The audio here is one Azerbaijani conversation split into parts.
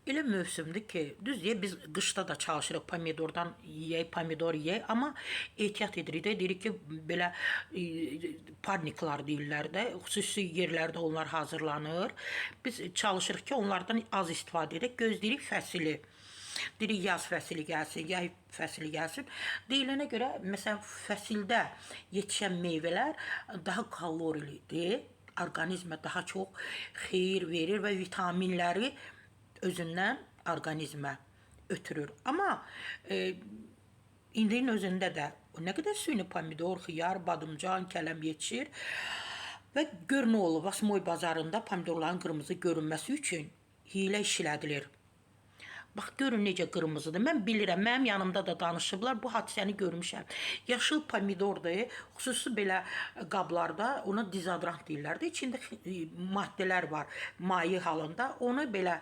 Elə mövsümdür ki, düzdür, biz qışda da çalışırıq pomidordan yeyək, pomidor yeyək, amma ehtiyat edirik də, deyirik ki, belə parniklar deyirlər də, xüsusi yerlərdə onlar hazırlanır. Biz çalışırıq ki, onlardan az istifadə edək, gözləyirik fəsili. Deyirik yaz fəsili gəlsin, yay fəsili gəlsin. Deyilənə görə, məsələn, fəsildə yetişən meyvələr daha kalorilidir, orqanizmə daha çox xeyir verir və vitaminləri özündən orqanizmə ötürür. Amma indinin özündə də nə qədər süni pomidor, xiyar, badımcan, kələm yetişir və gör nə olub, Vasmoy bazarında pomidorların qırmızı görünməsi üçün hiylə işlədilir. Bax, görün necə qırmızıdır. Mən bilirəm, mənim yanımda da danışıblar, bu hadisəni görmüşəm. Yaşıl pomidordur, xüsusi belə qablarda ona dizodorant deyirlər də, içində maddələr var, maye halında. Onu belə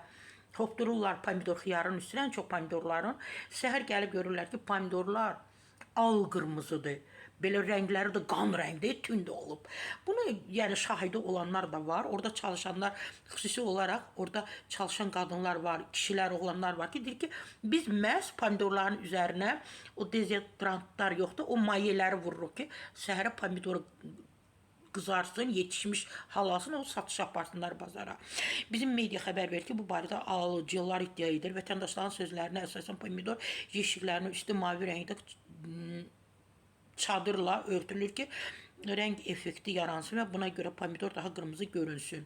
hopdururlar pomidor xiyarın üstünə, ən çox pomidorların. Səhər gəlib görürlər ki, pomidorlar al qırmızıdır. Belə rəngləri də qan rəngdə, tünd olub. Bunu yəni şahidi olanlar da var. Orada çalışanlar, xüsusi olaraq orada çalışan qadınlar var, kişilər, oğlanlar var ki, deyir ki, biz məhz pomidorların üzərinə o dezodorantlar yoxdur, o mayeləri vururuq ki, səhərə pomidoru qızarsın, yetişmiş hal alsın, o satış aparsınlar bazara. Bizim media xəbər verir ki, bu barədə alıcılar iddia edir. Vətəndaşların sözlərinə əsasən pomidor yeşiklərinin üstü mavi rəngdə çadırla örtülür ki, rəng effekti yaransın və buna görə pomidor daha qırmızı görünsün.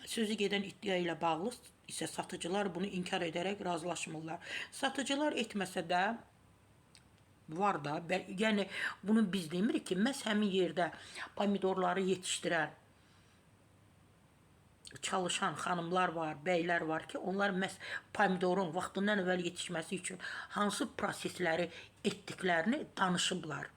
Sözü gedən iddia ilə bağlı isə satıcılar bunu inkar edərək razılaşmırlar. Satıcılar etməsə də var da, yəni bunu biz demirik ki, məhz həmin yerdə pomidorları yetişdirən çalışan xanımlar var, bəylər var ki, onlar məhz pomidorun vaxtından əvvəl yetişməsi üçün hansı prosesləri etdiklərini danışıblar.